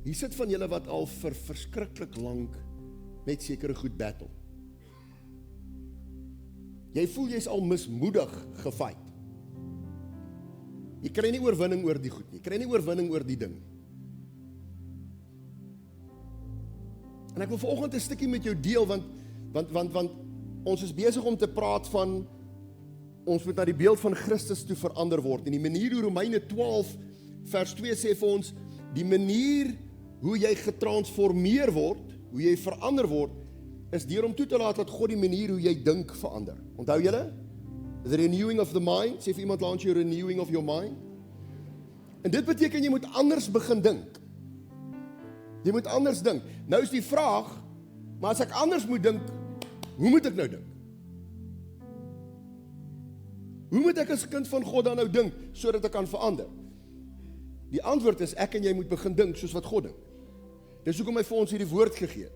Hier sit van julle wat al vir verskriklik lank met sekere goed battle. Jy voel jy's al mismoedig gefight. Jy kry nie oorwinning oor die goed nie, jy kry nie oorwinning oor die ding. En ek wil vanoggend 'n stukkie met jou deel, want ons is besig om te praat van, ons moet na die beeld van Christus toe verander word, en die manier hoe Romeine 12 vers 2 sê vir ons, die manier hoe jy getransformeer word, hoe jy verander word, is deur om toe te laat dat God die manier hoe jy dink verander. Onthou julle? The renewing of the mind, sê vir iemand langs jou, renewing of your mind. En dit beteken jy moet anders begin dink. Jy moet anders dink. Nou is die vraag, maar as ek anders moet dink, hoe moet ek nou dink? Hoe moet ek as kind van God dan nou dink, sodat ek kan verander? Die antwoord is, ek en jy moet begin dink soos wat God dink. Dis hoekom hy vir ons hierdie woord gegee het.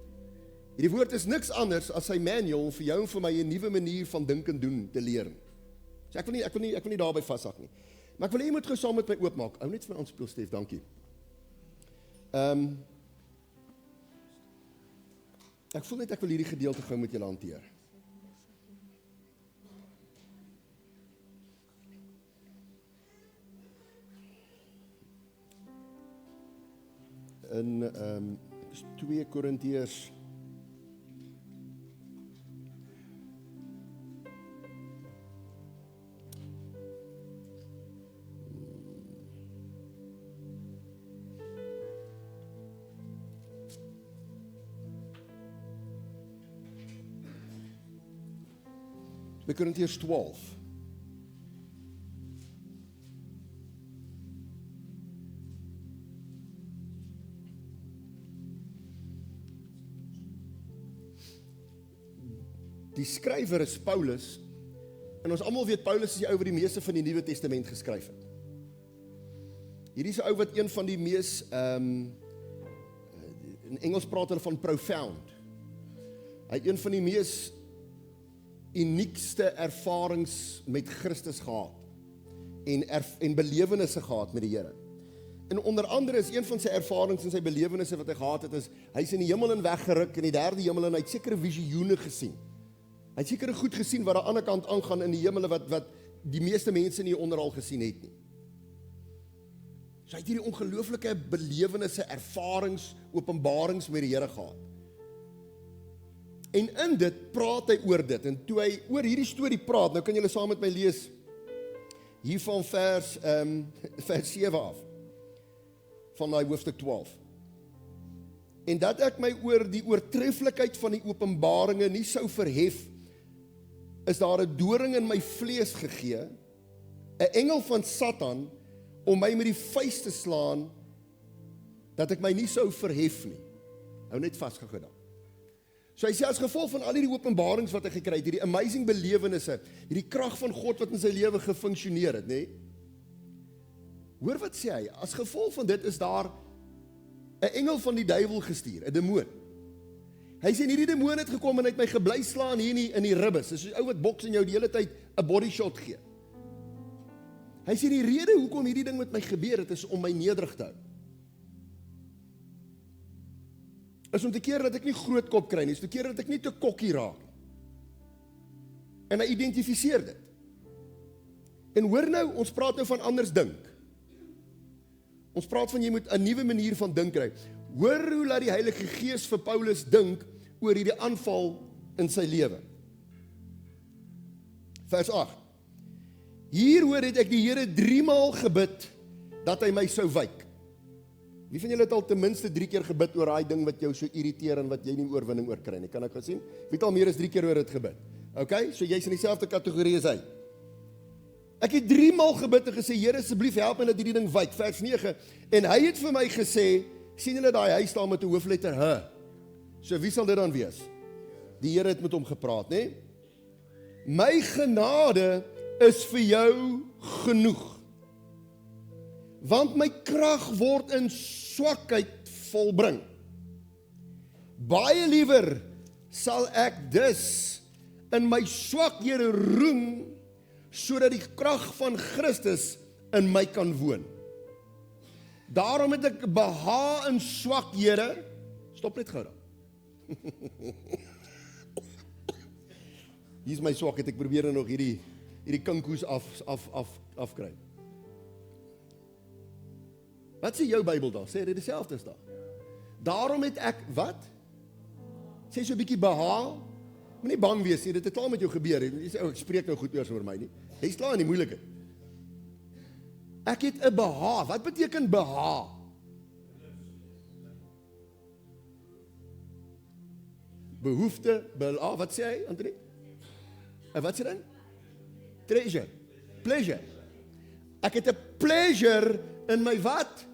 Hierdie woord is niks anders as sy manual om vir jou en vir my 'n nuwe manier van dink en doen te leer. So ek wil nie daarby vashak nie. Maar ek wil hê jy moet gesaam met my oopmaak. Hou net vir my aanspeel, Stef, dankie. Ek voel net ek wil hierdie gedeelte gou met julle hanteer. In 2 Korintiërs 2 Korintiërs 12. Die skrywer is Paulus, en ons almal weet Paulus is die ou wat die meeste van die Nuwe Testament geskryf het. Hierdie is 'n ou wat een van die mees, in Engels praat hulle van profound. Hy het een van die mees uniekste ervarings met Christus gehad, en belewennisse gehad met die Here. En onder andere is een van sy ervarings en sy belewennisse wat hy gehad het, is, hy is in die hemel in weggeruk, in die derde hemel, en hy het sekere visioene gesien. Hy het sekere goed gesien wat aan die ander kant aangaan in die hemel, wat die meeste mense nie onderal gesien het nie. So hy het hierdie ongelooflike belewennisse, ervarings, openbarings met die Here gehad. En in dit praat hy oor dit, en toe hy oor hierdie storie praat, nou kan julle saam met my lees, hier van vers 7 af, van die hoofstuk 12. En dat ek my oor die oortreffelikheid van die openbaringe nie sou verhef, is daar 'n doring in my vlees gegee, 'n engel van Satan, om my met die vuis te slaan, dat ek my nie sou verhef nie. Hou net vas gou dan. So hy sê, as gevolg van al hierdie openbarings wat hy gekry het, hierdie amazing belewennisse, hierdie krag van God wat in sy lewe gefunksioneer het, nê? Hoor wat sê hy, as gevolg van dit is daar 'n engel van die duiwel gestuur, 'n demoon. Hy sê, hierdie demoon het gekom en hy het my gebly slaan hier in die ribbes. Dis 'n ou wat boks en jou die hele tyd 'n body shot gee. Hy sê, die rede hoekom hierdie ding met my gebeur het, is om my nederig te hou. Is om te keer dat ek nie groot kop kry nie, is te keer dat ek nie te kokkie raak. En hy identifiseer dit. En hoor nou, ons praat nou van anders dink. Ons praat van jy moet 'n nuwe manier van dink kry. Hoor hoe laat die Heilige Gees vir Paulus dink oor hierdie aanval in sy lewe. Vers 8. Hier hoor het ek die Here 3 maal gebid dat hy my sou wyk. Wie van julle het al ten minste 3 keer gebid oor daai ding wat jou so irriteer en wat jy nie oorwinning oor kry nie? Kan ek gesien? Wie het al meer as 3 keer oor dit gebid? Okay, so jy's in dieselfde kategorie as hy. Ek het 3 maal gebid en gesê, Here, asseblief help my dat hierdie ding wyk. Vers 9. En hy het vir my gesê, sien julle daai hy staan met 'n hoofletter H. So wie sal dit dan wees? Die Here het met hom gepraat, né? My genade is vir jou genoeg. Want my krag word in swakheid volbring. Baie liewer sal ek dus in my swakhede roem, sodat die krag van Christus in my kan woon. Daarom het ek behaag in swakhede. Stop net gou dan. Hier is my swakheid, ek probeer nog hierdie kinkoes afkry. Wat sê jou Bybel daar? Sê dit dieselfde is daar. Daarom het ek, wat? Sê so 'n bietjie behaag. Moenie bang wees nie, dit het klaar met jou gebeur. Jy sê, ek spreek nou goed oor my nie. Jy's klaar in die moeilikheid. Ek het 'n behaag. Wat beteken behaag? Behoefte, wat sê hy, Anthony? Wat sê dan? Treasure. Pleasure. Ek het 'n pleasure in my wat?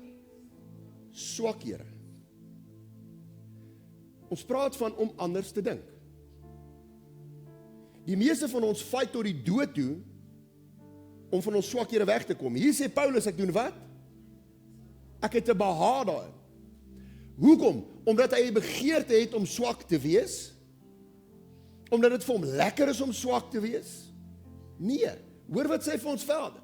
Swakhede. Ons praat van om anders te dink. Die meeste van ons fight tot die dood toe om van ons swakhede weg te kom. Hier sê Paulus, ek doen wat? Ek het 'n behaag daarin. Hoekom? Omdat hy 'n begeerte het om swak te wees? Omdat dit vir hom lekker is om swak te wees? Nee. Hoor wat sê vir ons verder.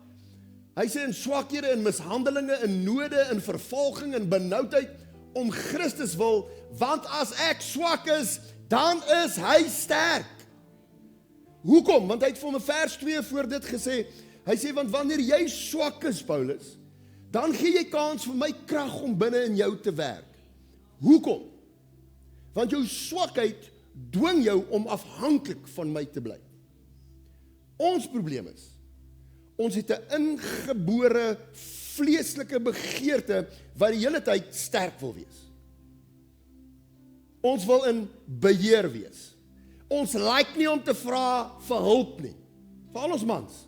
Hy sê in swakhede, in mishandelinge, in node, in vervolging, in benoudheid, om Christus wil, want as ek swak is, dan is hy sterk. Hoekom? Want hy het vir hom in vers 2 voor dit gesê, hy sê, want wanneer jy swak is, Paulus, dan gee jy kans vir my krag om binne in jou te werk. Hoekom? Want jou swakheid dwing jou om afhanklik van my te bly. Ons probleem is, ons het 'n ingebore vleeslike begeerte wat die hele tyd sterk wil wees. Ons wil in beheer wees. Ons like nie om te vra vir hulp nie. Veral ons mans.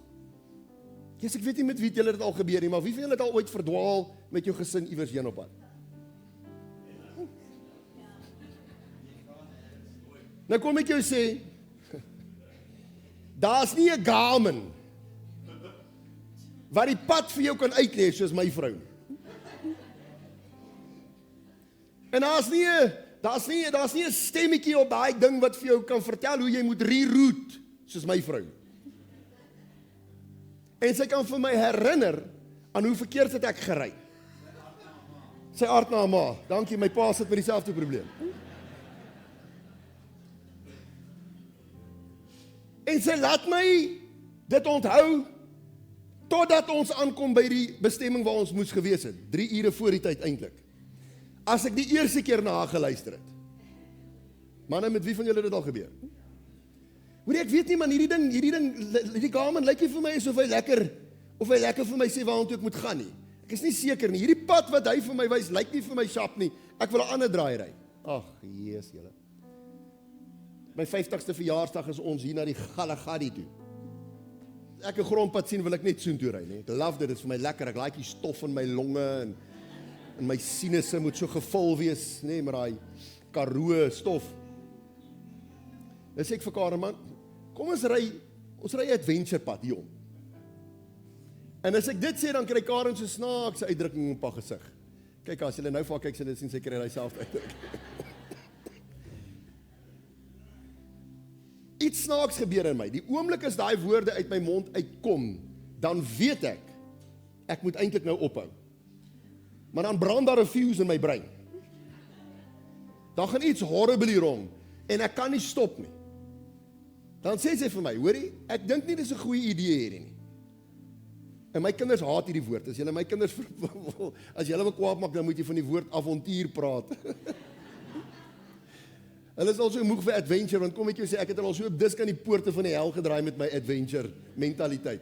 Ek weet nie met wie julle dit al gebeur nie, maar wie van julle het al ooit verdwaal met jou gesin iewers heen op pad? Nou kom ek jou sê, daar's nie 'n Garmin wat die pad vir jou kan uitlê soos my vrou. En daar's nie 'n stemmetjie op daai ding wat vir jou kan vertel hoe jy moet reroute soos my vrou. En sy kan vir my herinner aan hoe verkeerd het ek gery. Sy aard na haar ma, dankie, my pa sit met dieselfde probleem. En sy laat my dit onthou totdat ons aankom by die bestemming waar ons moes gewees het. 3 ure voor die tyd eintlik. As ek die eerste keer na haar geluister het. Manne, met wie van julle dit al gebeur? Hoor ek weet nie man, hierdie Garmin lyk nie vir my asof hy lekker vir my sê waartoe ek moet gaan nie. Ek is nie seker nie. Hierdie pad wat hy vir my wys lyk nie vir my sharp nie. Ek wil 'n ander draai ry. Ag, Jesus julle. My 50ste verjaarsdag is ons hier na die Galagadi toe. As ek 'n grondpad sien, wil ek net soontoe ry, nee. Ek love dit is vir my lekker. Ek like die stof in my longe en my sinusse moet so gevul wees, nê, met daai Karoo stof. Dan sê ek vir Karen, man, kom ons ry adventure pad hier om. En as ek dit sê, dan kry Karen so snaakse uitdrukking op haar gesig. Kyk, as julle nou vir haar kyk, sien sy kry hy self uitdrukking. Iets snaaks gebeur in my. Die oomblik as daai woorde uit my mond uitkom, dan weet ek moet eintlik nou ophou. Maar dan brand daar 'n fuse in my brein. Dan gaan iets horribly wrong en ek kan nie stop nie. Dan sê sy vir my, hoorie, ek dink nie dis 'n goeie idee hierdie nie. En my kinders haat hierdie woord. As julle my kinders as julle wil kwaad maak, dan moet jy van die woord avontuur praat. Hulle is al so moeg vir adventure, want kom ek jou sê, ek het al so op disk aan die poorte van die hel gedraai met my adventure mentaliteit.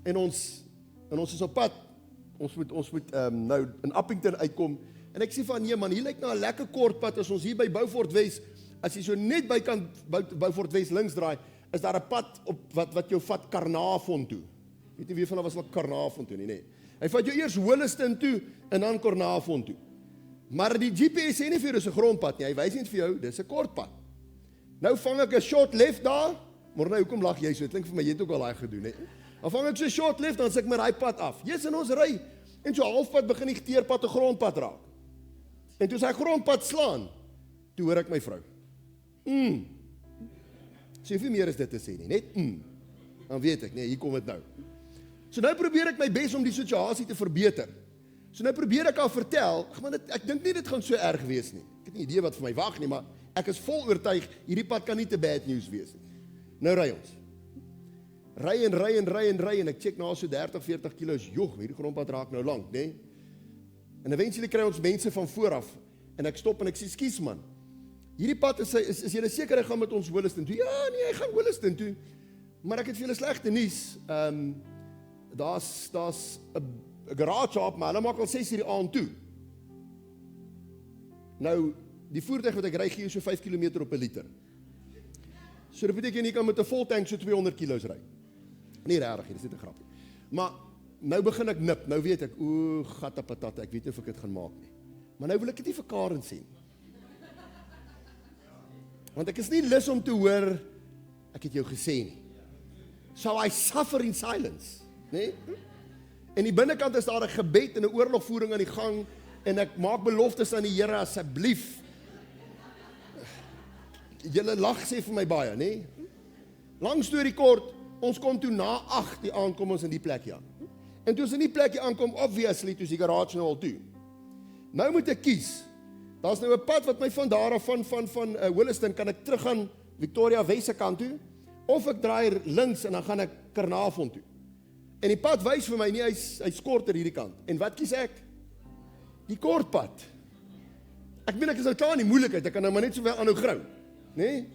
En ons is op pad. Ons moet nou in Appington uitkom. En ek sê van nee man, hier lyk na 'n lekker kort pad as ons hier by Beaufort Wes, as jy so net bykant Beaufort Wes links draai, is daar 'n pad op wat jou vat Carnarvon toe. Weet jy wie van hulle was al Carnarvon toe nie, nee. Hy vat jou eers Holliston toe en dan Carnarvon toe. Maar die GPS sê nie vir jou dis 'n grondpad nie. Hy wys net vir jou dis 'n kort pad. Nou vang ek 'n short left daar. Maar nou hoekom lag jy so? Dit klink vir my jy het ook al daai gedoen, hè. Dan vang ek so 'n short left, dan sit ek met daai pad af. Jesus, en ons ry en so halfpad begin die teerpad 'n grondpad raak. En toe sy grondpad slaan, toe hoor ek my vrou. Sê hoeveel meer is dit te sê nie, net Dan weet ek, nee, hier kom dit nou. So nou probeer ek my bes om die situasie te verbeter. So nou probeer ek haar vertel, ek dink nie dit gaan so erg wees nie. Ek het nie idee wat vir my wag nie, maar ek is vol oortuig, hierdie pad kan nie te bad news wees nie. Nou ry ons. Ry en ek check na so 30-40 kilos, hierdie grondpad raak nou lank, né? En eventually kry ons mense van vooraf, en ek stop en ek sê, "Skus man, hierdie pad is julle seker hy gaan met ons Williston toe?" "Ja, nee, hy gaan Williston toe." Maar ek het vir julle slegte nuus. Daar's 'n garage op, maar hulle maak al 6 uur die aand toe. Nou, die voertuig wat ek ry gee so 5 km op 'n liter. So dit beteken jy kan met 'n vol tank so 200 kilos ry. Nie regtig, dit is net 'n grapie. Maar nou begin ek nip. Nou weet ek, gatta patata, ek weet nie of ek dit gaan maak nie. Maar nou wil ek dit nie vir Karen sê nie. Want ek is nie lus om te hoor, ek het jou gesê nie. So I suffer in silence, né? En die binnekant is daar 'n gebed en 'n oorlogvoering aan die gang en ek maak beloftes aan die Here, asseblief. Julle lag sê vir my baie, né? Lang storie kort, ons kom toe na 8 die aand kom ons in die plekkie aan. En toe ons in die plekkie aankom, obviously, toe is die garage nou al toe. Nou moet ek kies. Daar's nou 'n pad wat my van daar af van Williston kan ek terug gaan Victoria Wes se kant toe, of ek draai links en dan gaan ek Karnavon toe. En die pad wys vir my nie, hy's korter hierdie kant. En wat kies ek? Die kort pad. Ek meen ek is nou klaar in die moeilikheid, ek kan nou maar net so wel aanhou grou, né?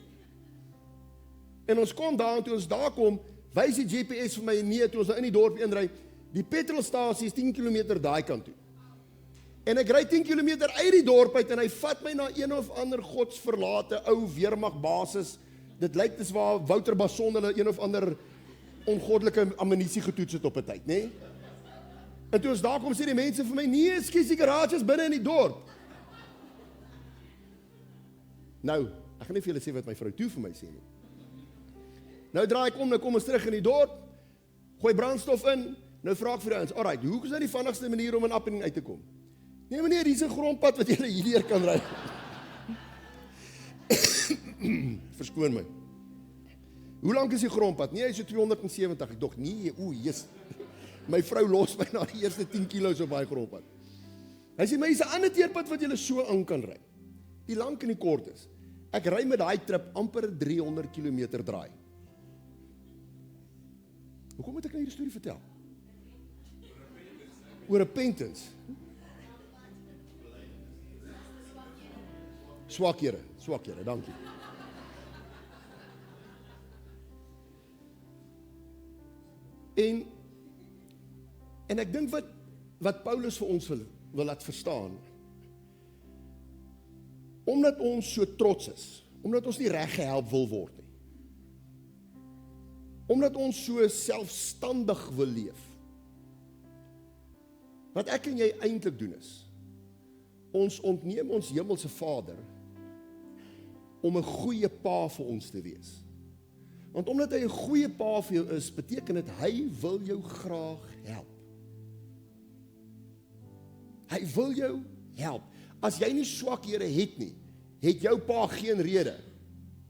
En ons kom daar, en toe ons daar kom, wys die GPS vir my nee, toe ons nou in die dorp inry, die petrolstasie is 10 km daai kant toe. En ek ry 10 km uit die dorp uit, en hy vat my na een of ander godsverlate ou weermag basis. Dit lyk dis waar Wouter Basson hulle een of ander ongoddelike ammunisie getoets het op 'n tyd, né? En toe ons daar kom, sê die mense vir my, nee, skus, die garage is binne in die dorp. Nou, ek gaan nie vir julle sê wat my vrou toe vir my sê nie. Nou draai ek om, nou kom ons terug in die dorp, gooi brandstof in, nou vra ek vir ons, alright, hoe is nou die vinnigste manier om in Appening uit te kom? Nee meneer, hier is 'n grondpad wat julle hierdeur kan ry. Verskoon my. Hoe lank is die grondpad? Nee, hy is so 270. Ek dog, nee, Jesus. My vrou los my na die eerste 10 kilos op daai grondpad. Hy sê, maar hier is 'n ander teerpad wat julle so aan kan ry. Die lank en die kort is. Ek ry met daai trip amper 300 km draai. Hoekom moet ek nou hierdie storie vertel? Oor repentance. Swakhede, dankie. En ek dink wat Paulus vir ons wil laat verstaan, omdat ons so trots is, omdat ons nie reg gehelp wil word nie, omdat ons so selfstandig wil leef, wat ek en jy eintlik doen is, ons ontneem ons hemelse Vader om 'n goeie pa vir ons te wees. Want omdat hy 'n goeie pa vir jou is, beteken dit hy wil jou graag help. Hy wil jou help. As jy nie swakhede het nie, het jou pa geen rede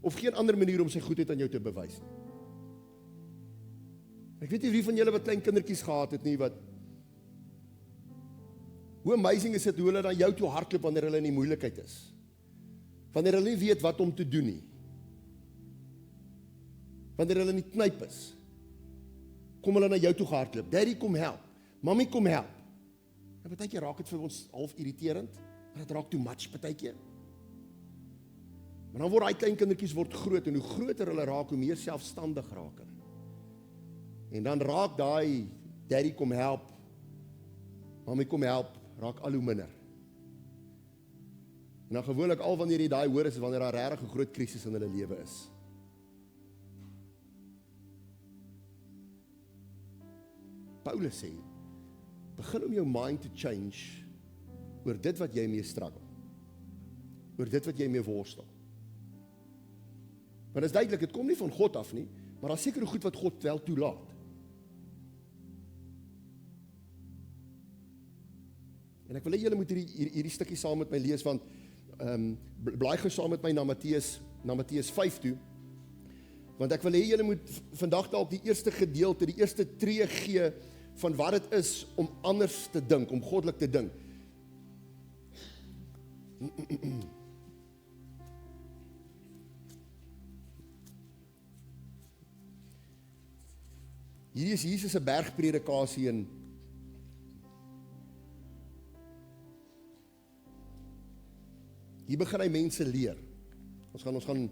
of geen ander manier om sy goedheid aan jou te bewys nie. Ek weet nie wie van julle wat klein kindertjies gehad het nie, hoe amazing is dit hoe hulle dan jou toe hardloop wanneer hulle in die moeilikheid is. Wanneer hulle nie weet wat om te doen nie. Wanneer hulle in die knyp is, kom hulle na jou toe gehardloop. Daddy, kom help. Mommy, kom help. En partykeer raak dit vir ons half irriterend, maar dit raak too much partykeer. Maar dan word daai klein kindertjies groot, en hoe groter hulle raak, hoe meer selfstandig raak hulle. En dan raak daai daddy, kom help. Mommy, kom help, raak al hoe minder. En dan gewoonlik al wanneer jy daai hoor is wanneer daar regtig 'n groot krisis in hulle lewe is. Paulus sê, begin om jou mind te change oor dit wat jy mee struggle. Oor dit wat jy mee worstel. Maar dit is duidelik, dit kom nie van God af nie, maar daar is sekere goed wat God wel toelaat. En ek wil hê julle moet hierdie stukkie saam met my lees, want blaai gou saam met my na Matteus 5 toe, want ek wil hê julle moet vandag dalk die eerste gedeelte, die eerste tree gee van wat dit is om anders te dink, om goddelik te dink. Hierdie is Jesus se bergpredikasie en hier begin hy mense leer. Ons gaan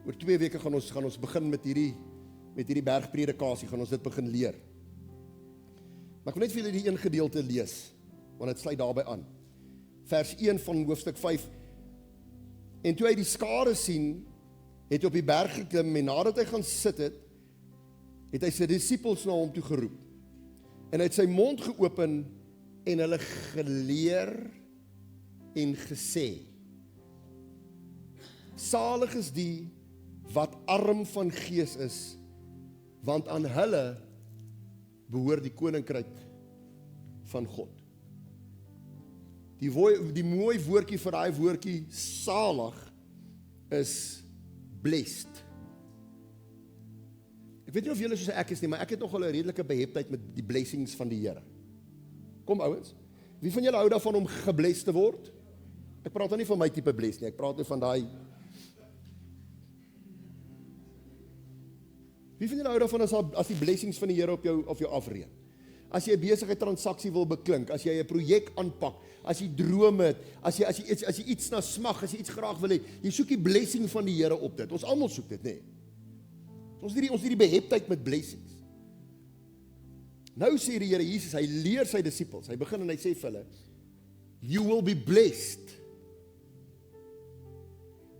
oor 2 weke gaan ons begin met hierdie bergpredikasie, gaan ons dit begin leer. Maar ek wil net vir julle die een gedeelte lees, want dit sluit daarby aan. Vers 1 van hoofstuk 5. En toe hy die skare sien, het hy op die berg geklim en nadat hy gaan sit het hy sy disippels na hom toe geroep. En hy het sy mond geopen en hulle geleer en gesê: Salig is die wat arm van gees is, want aan hulle behoort die koninkryk van God. Die mooi woordjie vir daai woordjie salig is blessed. Ek weet nie of julle soos ek is nie, maar ek het nogal 'n redelike beheptheid met die blessings van die Here. Kom ouens, wie van julle hou daarvan om gebless te word? Ek praat nou nie van my tipe bless nie, ek praat net van daai. Wie van julle hou daarvan as die blessings van die Here op jou afreën? As jy 'n besigheid transaksie wil beklink, as jy 'n projek aanpak, as jy drome het, as jy iets na smag, as jy iets graag wil hê, jy soek die blessing van die Here op dit. Ons almal soek dit, nê? Ons het die beheptheid met blessings. Nou sê die Here Jesus, hy leer sy disippels, hy begin en hy sê vir hulle, you will be blessed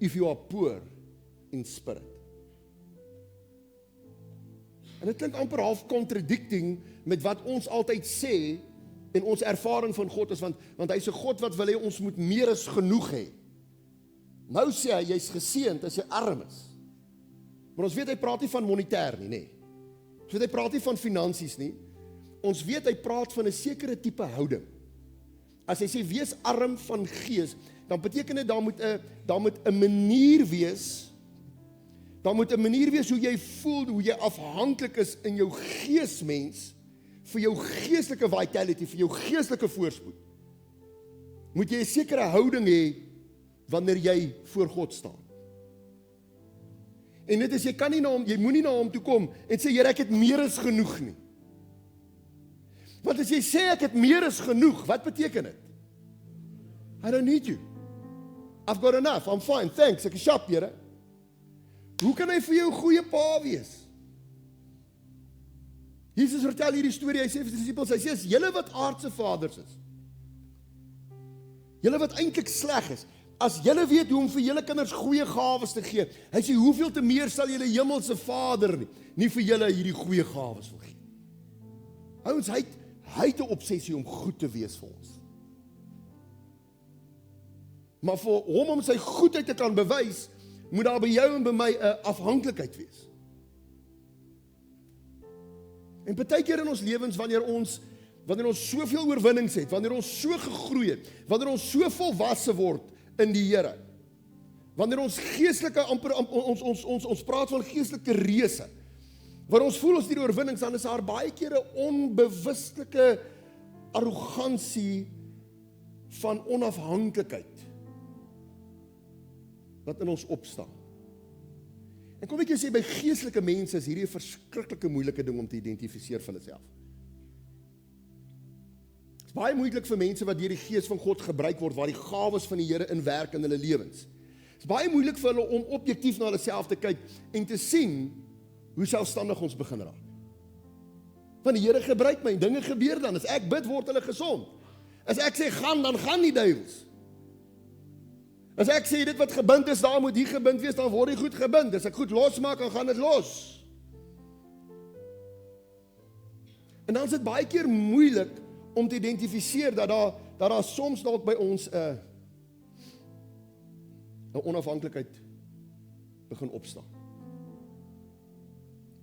if you are poor in spirit. En dit klink amper half contradicting met wat ons altyd sê en ons ervaring van God is, want hy is 'n God wat wil hê ons moet meer as genoeg hê. Nou sê hy, jy's geseënd as jy arm is. Maar ons weet hy praat nie van monetêr nie, nê. Ons weet hy praat nie van finansies nie. Ons weet hy praat van 'n sekere tipe houding. As hy sê wees arm van gees, dan beteken dit daar moet 'n manier wees. Daar moet 'n manier wees hoe jy voel, hoe jy afhanklik is in jou geesmens vir jou geestelike vitality, vir jou geestelike voorspoed. Moet jy 'n sekere houding hê wanneer jy voor God staan. En dit is, jy moenie na hom toe kom en sê, Here, ek het meer as genoeg nie. Want as jy sê ek het meer as genoeg, wat beteken dit? I don't need you. I've got enough, I'm fine, thanks, ek is sharp, Here. Hoe kan hy vir jou 'n goeie pa wees? Jesus vertel hierdie storie, hy sê vir sy disippels, hy sê, as julle wat aardse vaders is, julle wat eintlik sleg is, as julle weet hoe om vir julle kinders goeie gawes te gee, hy sê, hoeveel te meer sal julle hemelse Vader nie vir julle hierdie goeie gawes wil gee. Ouens, hy het 'n obsessie om goed te wees vir ons. Maar vir hom om sy goedheid te kan bewys, moet daar by jou en by my 'n afhanklikheid wees. En partykeer in ons lewens, wanneer ons soveel oorwinnings het, wanneer ons so gegroei het, wanneer ons so volwasse word in die Here, wanneer ons geestelike ons praat van geestelike reëse, wanneer ons voel ons die oorwinnings, dan is daar baie keer 'n onbewustelike arrogansie van onafhanklikheid wat in ons opstaan. En kom ek jou sê, by geestelike mense is hierdie 'n verskriklike moeilike ding om te identifiseer vir hulle self. Dit is baie moeilik vir mense wat deur die Gees van God gebruik word, waar die gawes van die Here inwerk in hulle lewens. Dit is baie moeilik vir hulle om objektief na hulle self te kyk en te sien hoe selfstandig ons begin raak. Want die Here gebruik my en dinge gebeur dan. As ek bid, word hulle gesond. As ek sê gaan, dan gaan die duiwels. As ek sê dit wat gebind is, daar moet hier gebind wees, dan word die goed gebind. As ek goed losmaak, dan gaan dit los. En dan is dit baie keer moeilik om te identifiseer dat daar soms dalk by ons 'n onafhanklikheid begin opstaan.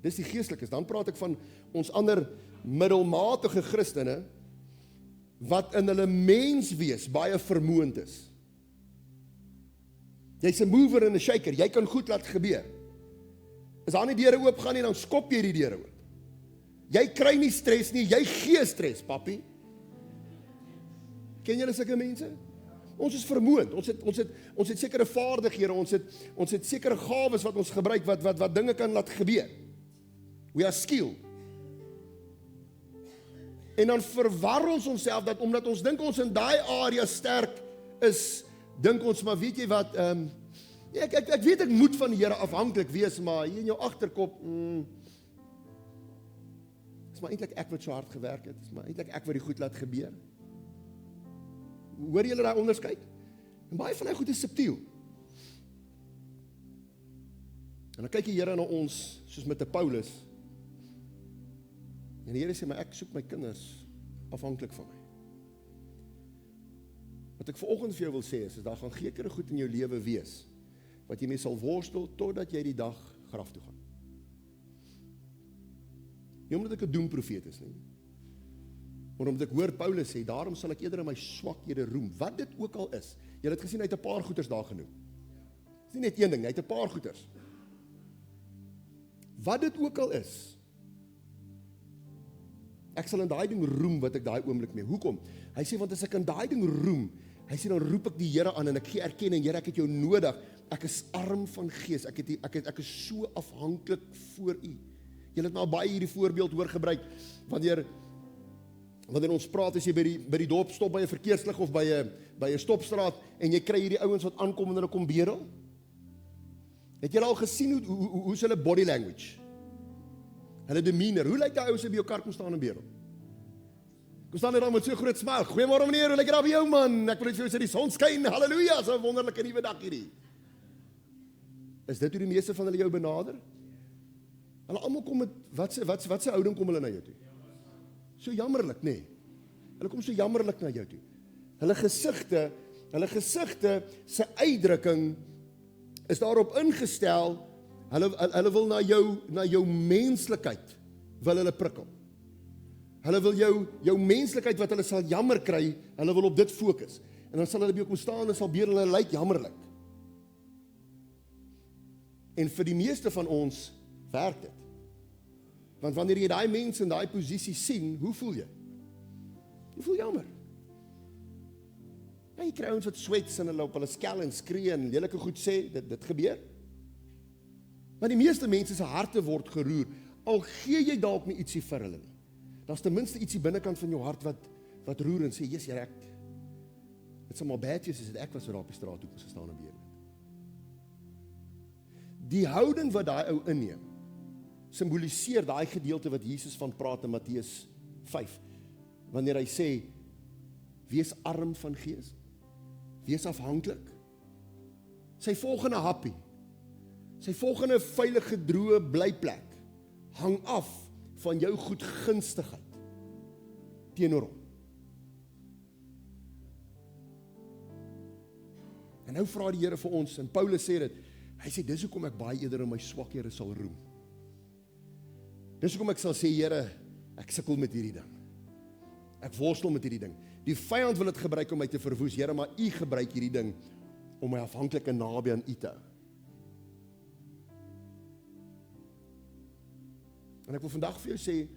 Dis die geestelikes. Dan praat ek van ons ander middelmatige Christene wat in hulle menswees baie vermoënd is. Jy's 'n mover en 'n shaker, jy kan goed laat gebeur. As daar nie deure oop gaan nie, dan skop jy die deure oop. Jy kry nie stres nie, jy gee stres, papi. Ken julle sulke mense? Ons is vermoënd, ons het sekere vaardighede, ons het sekere gawes wat ons gebruik, wat dinge kan laat gebeur. We are skilled. En dan verwar ons onsself, dat omdat ons dink ons in daai area sterk is, dink ons, maar weet jy wat, ek weet ek moet van die Here afhanklik wees, maar hier in jou agterkop, is maar eintlik ek wat so hard gewerk het, is maar eintlik ek wat die goed laat gebeur. Hoor julle daai onderskeid? En baie van die goed is subtiel. En dan kyk die Here na ons, soos met 'n Paulus, en die Here sê, maar ek soek my kinders afhanklik van my. Wat ek vanoggend vir jou wil sê is, daar gaan gekere goed in jou lewe wees, wat jy mee sal worstel, totdat jy die dag graf toe gaan. Nie omdat ek 'n doemprofeet is nie, maar omdat ek hoor Paulus sê, daarom sal ek eerder in my swakhede roem, wat dit ook al is. Jy het gesien, hy het 'n paar goeters daar genoem. Dis nie net een ding, hy het 'n paar goeters. Wat dit ook al is, ek sal in daai ding roem wat ek daai oomblik mee. Hoekom? Hy sê, want as ek in daai ding roem, hy sê, dan roep ek die Here aan en ek gee erkenning, Here, ek het jou nodig. Ek is arm van gees. Ek is so afhanklik voor U. Julle het nou baie hierdie voorbeeld hoor gebruik, wanneer ons praat, as jy by die dorp stop by 'n verkeerslig of by 'n stopstraat en jy kry hierdie ouens wat aankom en hulle kom bedel. Het julle al gesien hoe is hulle body language? Hulle demeanor. Hoe lyk die ouens by jou kar kom staan en bedel? Kom staan hulle dan met so groot smile. Goeiemôre meneer, hoe lyk dit daar by jou man? Ek wil net vir jou sê die son skyn. Halleluja, so 'n wonderlike nuwe dag hierdie. Is dit hoe die meeste van hulle jou benader? Hulle almal kom met wat se houding kom hulle na jou toe? So jammerlik, nê. Nee. Hulle kom so jammerlik na jou toe. Hulle gesigte se uitdrukking is daarop ingestel, hulle wil na jou menslikheid wil hulle prikkel. Hulle wil jou menslikheid wat hulle sal jammer kry, hulle wil op dit fokus. En dan sal hulle by jou kom staan en sal bedel, hulle lyk jammerlik. En vir die meeste van ons werk dit. Want wanneer jy daai mense in daai posisie sien, hoe voel jy? Jy voel jammer. Ja, jy kry ons wat sweats en hulle op hulle skel en skree en lelike goed sê, dit gebeur. Maar die meeste mense se harte word geroer, al gee jy dalk nie ietsie vir hulle nie. Daar's ten minste ietsie binnekant van jou hart wat roer en sê, "Jesus, Here, dit sal maar bad wees as dit ek was wat daar op die straat hoek gestaan en bid." Die houding wat daai ou inneem, simboliseer daai gedeelte wat Jesus van praat in Matteus 5, wanneer hy sê, wees arm van gees, wees afhanklik. Sy volgende happie, sy volgende veilige droë blyplek, hang af van jou goedgunstigheid teenoor hom. En nou vra die Here vir ons, en Paulus sê dit, hy sê, dis hoekom ek baie eerder in my swakhede sal roem. Dis hoekom ek sal sê, Here, ek sukkel met hierdie ding. Ek worstel met hierdie ding. Die vyand wil dit gebruik om my te verwoes, Here, maar U gebruik hierdie ding om my afhanklik en naby aan U te hou. En ek wil vandag vir jou sê,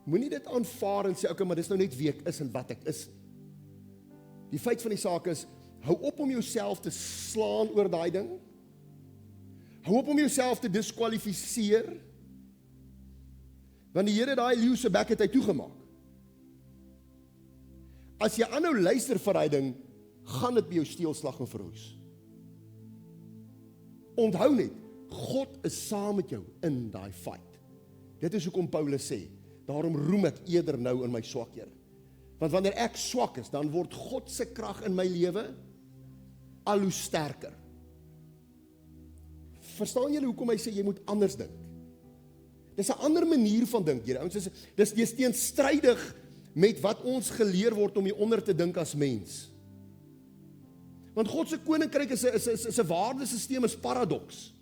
moenie dit aanvaar en sê, okay, maar dis nou net wie ek is en wat ek is. Die feit van die saak is, hou op om jouself te slaan oor daai ding. Hou op om jouself te diskwalifiseer. Want die Here daai leeu se bek het hy toegemaak. As jy aanhou luister vir daai ding, gaan dit by jou steelslag en verwoes. Onthou net, God is saam met jou in daai fight. Dit is hoekom Paulus sê, daarom roem ek eerder nou in my swakhede. Want wanneer ek swak is, dan word God se krag in my lewe al hoe sterker. Verstaan julle hoekom hy sê, jy moet anders dink? Dis 'n ander manier van dink, julle ouens. Dis teenstrydig met wat ons geleer word om hieronder te dink as mens. Want God se koninkryk is 'n waardesisteem, is paradoks.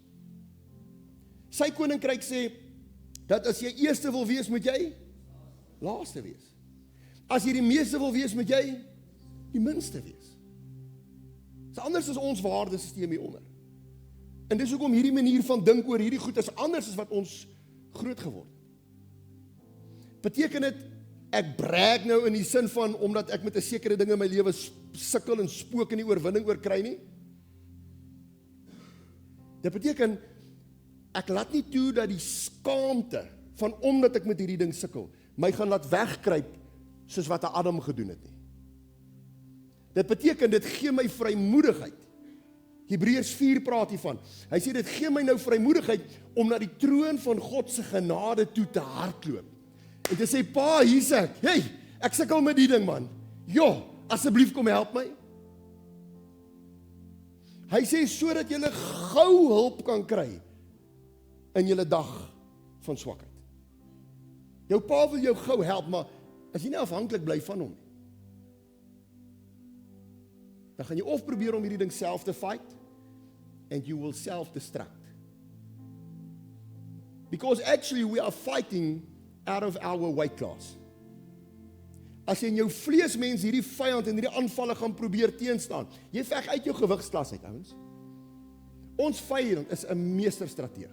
Sy koninkryk sê, dat as jy eerste wil wees, moet jy laaste wees. As jy die meeste wil wees, moet jy die minste wees. Dis anders as ons waardesisteem hieronder. En dis hoekom hierdie manier van dink oor hierdie goed is anders as wat ons groot geword het. Beteken dit, ek brag nou in die sin van, omdat ek met 'n sekere ding in my lewe sukkel en spook en nie oorwinning oor kry nie? Dit beteken, ek laat nie toe dat die skaamte van omdat ek met hierdie ding sukkel, my gaan laat wegkruip, soos wat Adam gedoen het nie. Dit beteken, dit gee my vrymoedigheid. Hebreërs 4 praat hiervan. Hy sê, dit gee my nou vrymoedigheid, om na die troon van God se genade toe te hardloop. En te sê, pa, hier's ek. Hey, ek sukkel met die ding, man. Ja, asseblief kom help my. Hy sê, sodat jy gou hulp kan kry, in julle dag van swakheid. Jou pa wil jou gou help, maar as jy nie afhanklik bly van hom, dan gaan jy of probeer om hierdie ding self te fight, and you will self-destruct. Because actually we are fighting out of our weight class. As jy in jou vleesmens hierdie vyand en hierdie aanvalle gaan probeer teenstaan, jy veg uit jou gewigsklas uit, ouens. Ons vyand is 'n meesterstrateeg.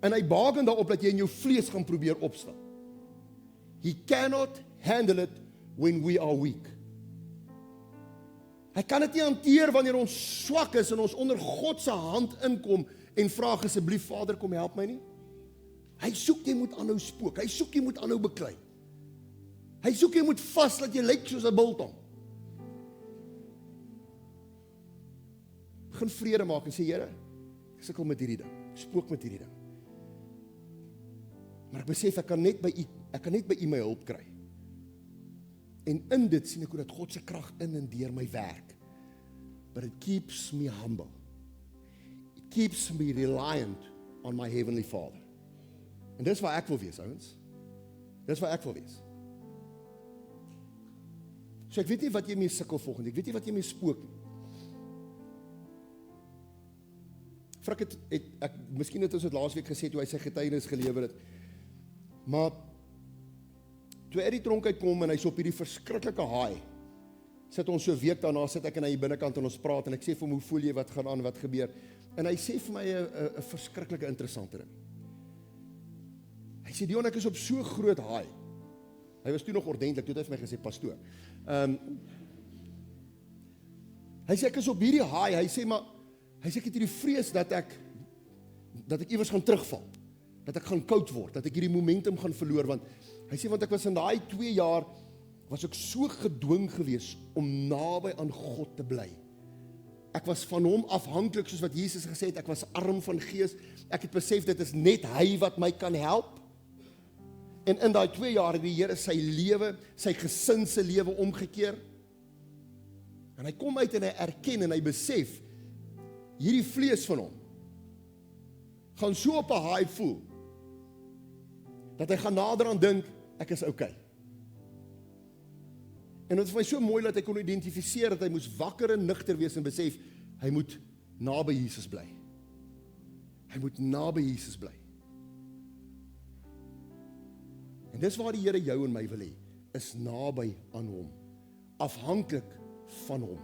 En hy baken daarop dat jy in jou vlees gaan probeer opstaan. He cannot handle it when we are weak. Hy kan dit nie hanteer wanneer ons swak is en ons onder God se hand inkom en vra asseblief, Vader, kom help my nie. Hy soek jy moet aanhou spook. Hy soek jy moet aanhou beklei. Hy soek jy moet vas dat jy lyk soos 'n biltong. Begin vrede maak en sê, Here, ek sukkel met hierdie ding. Ek spook met hierdie ding. Maar ek besef ek kan net by U my hulp kry. En in dit sien ek hoe dat God se krag in en deur my werk. But it keeps me humble. It keeps me reliant on my heavenly Father. En dis waar ek wil wees, ouens. Dis waar ek wil wees. So ek weet nie wat jy mee sukkel volgende, ek weet nie wat jy mee spook nie. Frik ek miskien het ons dit laasweek gesê toe hy sy getuienis gelewer het. Maar toe uit die tronk uitkom en hy's op hierdie verskriklike haai, sit ons so 'n week daarna, sit ek en hy binnekant en ons praat en ek sê vir hom, hoe voel jy, wat gaan aan, wat gebeur? En hy sê vir my 'n verskriklike interessante ding. Hy sê, Dion, ek is op so groot haai. Hy was toe nog ordentlik, toe het hy vir my gesê, pastoor. Hy sê, ek is op hierdie haai, hy sê, maar, hy sê, ek het hierdie vrees dat ek iewers gaan terugval, dat ek gaan koud word, dat ek hierdie momentum gaan verloor, want hy sê, want ek was in daai 2 jaar, was ek so gedwing gewees, om naby aan God te bly. Ek was van hom afhanklik, soos wat Jesus gesê het, ek was arm van gees, ek het besef, dit is net hy wat my kan help, en in daai 2 jaar het die Here sy lewe, sy gesin se lewe omgekeer, en hy kom uit en hy erken en hy besef, hierdie vlees van hom, gaan so op 'n haai voel, dat hy gaan nader aan dink, ek is okay. En dit is vir my so mooi dat hy kon identifiseer, dat hy moes wakker en nugter wees en besef, hy moet naby Jesus bly. Hy moet naby Jesus bly. En dis waar die Here jou en my wil hê, is naby aan hom, afhanklik van hom.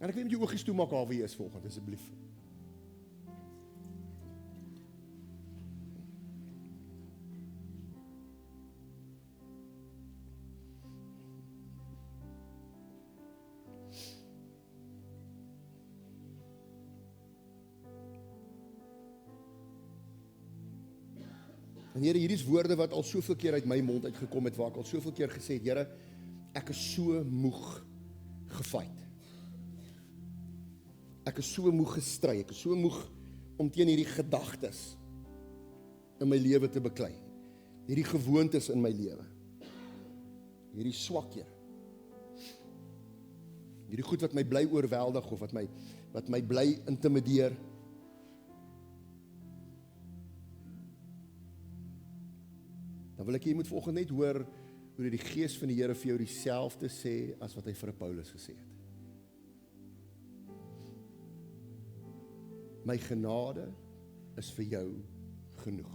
En ek weet met jou oogies toe maak waar jy is volgende, asseblief. En Here, hierdie is woorde wat al soveel keer uit my mond uitgekom het, waar ek al soveel keer gesê het, Here, ek is so moeg gefight. Ek is so moeg gestry, ek is so moeg om teen hierdie gedagtes in my lewe te beklei. Hierdie gewoontes in my lewe. Hierdie swakhede. Hierdie goed wat my bly oorweldig of wat my bly intimideer. Dan wil ek jy moet volgende net hoor hoe die Gees van die Here vir jou dieselfde sê as wat hy vir Paulus gesê het. My genade is vir jou genoeg.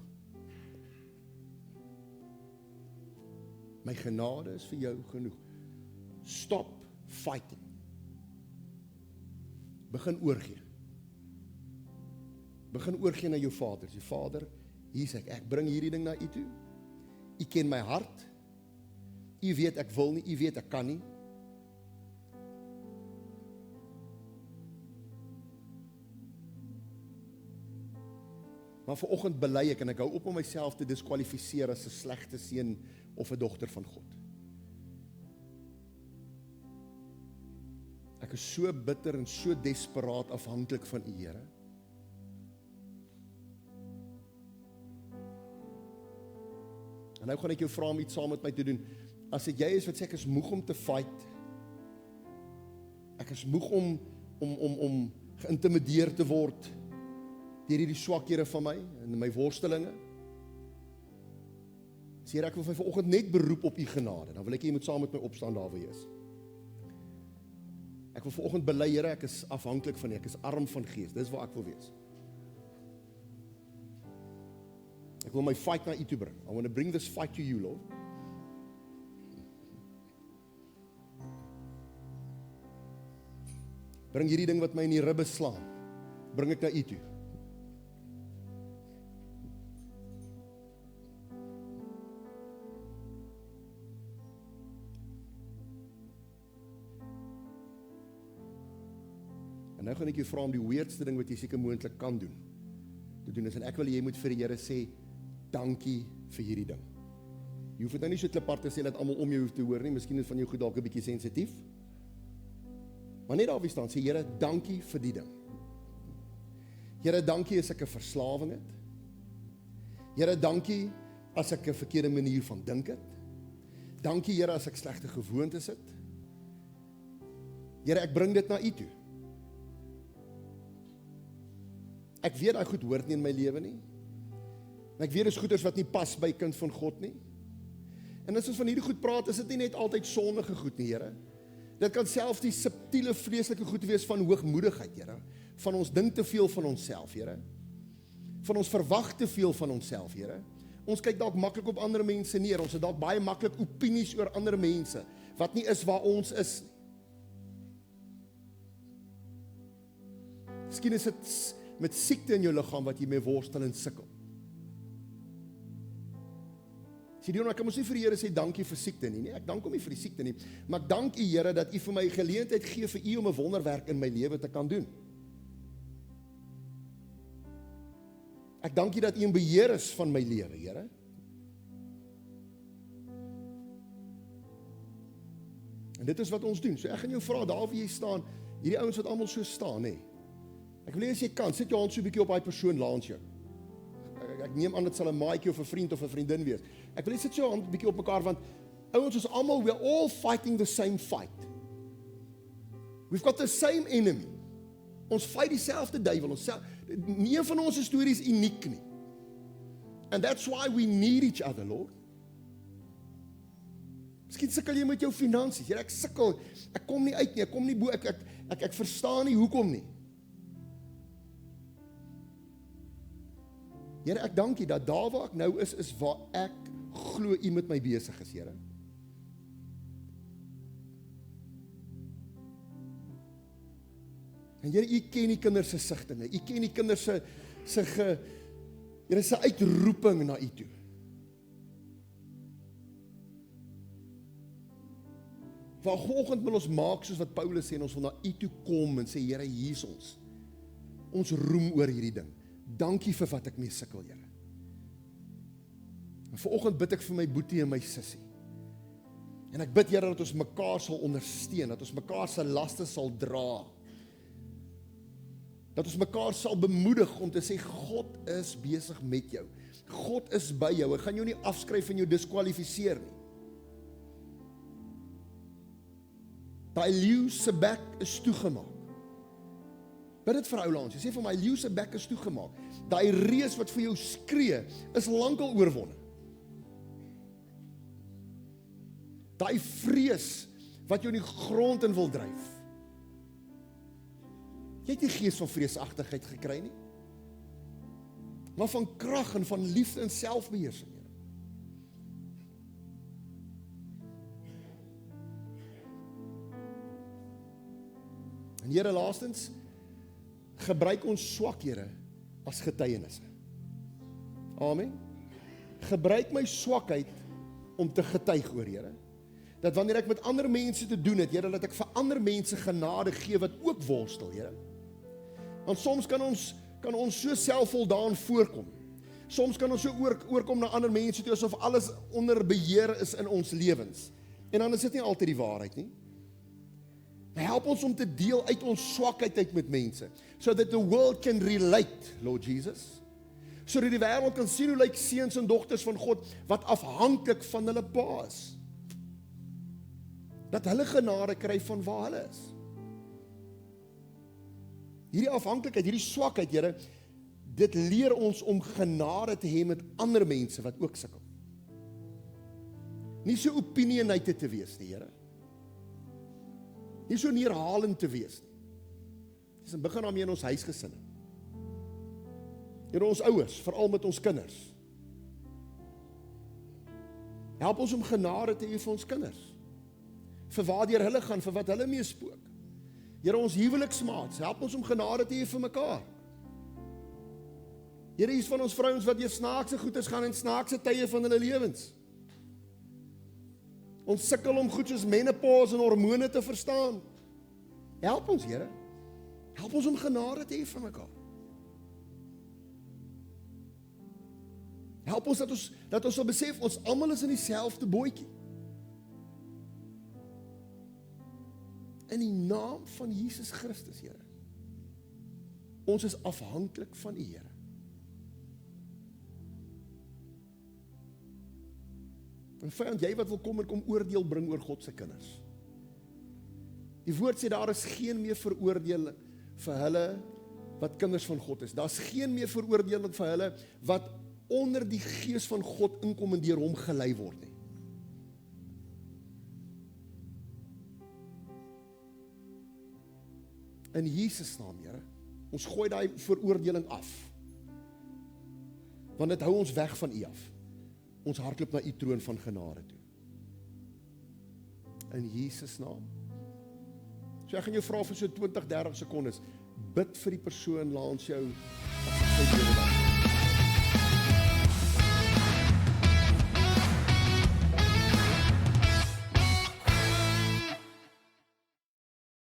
My genade is vir jou genoeg. Stop fighting. Begin oorgee. Begin oorgee na jou Vader. Sê, Vader, hier sê ek bring hierdie ding na U toe. U ken my hart. U weet ek wil nie, U weet ek kan nie. Maar vanoggend bely ek, en ek hou op om myself te diskwalifiseer as 'n slegte seun of 'n dogter van God. Ek is so bitter en so desperaat afhanklik van U, Here. En nou gaan ek jou vra om iets saam met my te doen. As dit jy is wat sê ek is moeg om te fight. Ek is moeg om geïntimideer te word deur hierdie swakhede van my en my worstelinge. Sê Here, ek wil vanoggend net beroep op U genade. Dan wil ek jy moet saam met my opstaan daar waar jy is. Ek wil vanoggend bely, Here, ek is afhanklik van U, ek is arm van gees. Dis waar ek wil wees. Ek wil my fight na U toe bring. I want to bring this fight to you, Lord. Bring hierdie ding wat my in die ribbe slaan. Bring ek na U toe. En nou gaan ek jou vra om die weirdste ding wat jy seker moontlik kan doen, te doen is, en ek wil jy moet vir die Here sê, dankie vir hierdie ding. Jy hoef dit nou nie so kliphard te sê, dat almal om jou hoef te hoor nie, miskien is van jou goed dalk 'n bietjie sensitief, maar net daar wie staan, sê Here, dankie vir die ding. Here, dankie as ek 'n verslawing het. Here, dankie as ek 'n verkeerde manier van dink het. Dankie Here as ek slegte gewoontes het. Here, ek bring dit na U toe. Ek weet daai goed hoort nie in my lewe nie. En ek weet dis goeders wat nie pas by kind van God nie. En as ons van hierdie goed praat, is dit nie net altyd sondige goed nie, Here. Dit kan selfs die subtiele vreeslike goed wees van hoogmoedigheid, Here. Van ons dink te veel van onsself, Here. Van ons verwag te veel van onsself, Here. Ons kyk dalk maklik op ander mense neer. Ons het dalk baie maklik opinies oor ander mense wat nie is waar ons is. Miskien is dit met siekte in jou liggaam wat jy mee worstel en sukkel. Sê Dion, ek kan mos nie vir die Here sê dankie vir siekte nie. Nee, ek dank hom nie vir die siekte nie, maar ek dank U Here dat U vir my geleentheid gee vir U om 'n wonderwerk in my lewe te kan doen. Ek dank U dat U in beheer is van my lewe, Here. En dit is wat ons doen. So ek gaan jou vra, daar waar jy staan, hierdie ouens wat almal so staan, nê. Ek wil hê as jy kan, sit jou hand so 'n bietjie op daai persoon langs jou. Ek neem aan dit sal 'n maatjie of 'n vriend of 'n vriendin wees. Ek wil hê sit jou hand 'n bietjie op mekaar, want ouens is almal, we're all fighting the same fight. We've got the same enemy. Ons fight dieselfde duiwel. Nie een van ons stories is uniek nie. And that's why we need each other, Lord. Miskien sukkel jy met jou finansies. Here, ek sukkel. Ek kom nie uit nie. Ek kom nie bo. Ek verstaan nie hoekom nie. Here, ek dank U dat daar waar ek nou is waar ek glo U met my besig is, Here. En Here, U ken die kinders se sigtinge. U ken die kinders Here se uitroeping na U toe. Vanoggend wil ons maak soos wat Paulus sê, en ons wil na U toe kom en sê, Here, hier is ons. Ons roem oor hierdie ding. Dankie vir wat ek mee sukkel, Here. En vanoggend bid ek vir my boetie en my sussie. En ek bid, Here, dat ons mekaar sal ondersteun, dat ons mekaar se laste sal dra. Dat ons mekaar sal bemoedig om te sê, God is besig met jou. God is by jou. Hy gaan jou nie afskryf en jou diskwalifiseer nie. Daai leeu se bek is toegemaak. Bid dit vir ou langs. Jy sê vir my, leeu se bek is toegemaak. Daai reus wat vir jou skree, is lankal oorwonne. Daai vrees wat jou in die grond in wil dryf. Jy het nie gees van vreesagtigheid gekry nie, maar van krag en van liefde en selfbeheersing. En Here, laastens, gebruik ons swakhede as getuienisse. Amen. Gebruik my swakheid om te getuig oor, Here. Dat wanneer ek met ander mense te doen het, Here, dat ek vir ander mense genade gee wat ook worstel, Here. Want soms kan ons so selfvoldaan voorkom. Soms kan ons so oorkom na ander mense toe, asof alles onder beheer is in ons lewens. En dan is dit nie altyd die waarheid nie. Maar help ons om te deel uit ons swakheid uit met mense, so that the world can relate, Lord Jesus. Sodat die wêreld kan sien hoe lyk seuns en dogters van God, wat afhanklik van hulle pa is. Dat hulle genade kry van waar hulle is. Hierdie afhanklikheid, hierdie swakheid, Here, dit leer ons om genade te hê met ander mense wat ook sukkel. Nie so opinionated te wees nie, Here. Nie so neerhalend te wees nie. Dis in begin daarmee in ons huisgesinne. Here, ons ouers, veral met ons kinders. Help ons om genade te hê vir ons kinders. Vir waardeur hulle gaan, vir wat hulle mee spook. Here, ons huweliksmaats, help ons om genade te hê vir mekaar. Here, hier is van ons vrouens wat deur snaakse goeders gaan en snaakse tye van hulle lewens. Ons sukkel om goed soos menopause en hormone te verstaan. Help ons, Here. Help ons om genade te hê vir mekaar. Help ons dat ons sal besef, ons almal is in dieselfde bootjie. In die naam van Jesus Christus, Here. Ons is afhanklik van U, Here. En vyand, jy wat wil kom en kom oordeel bring oor God se kinders. Die woord sê daar is geen meer veroordeling vir hulle wat kinders van God is. Daar's geen meer veroordeling vir hulle wat onder die gees van God inkom en deur hom gelei word nie. In Jesus naam, Here, ons gooi daai veroordeling af. Want dit hou ons weg van U af. Ons hardloop na U troon van genade toe. In Jesus naam. So ek gaan jou vra vir so 20-30 sekondes, bid vir die persoon langs jou as jy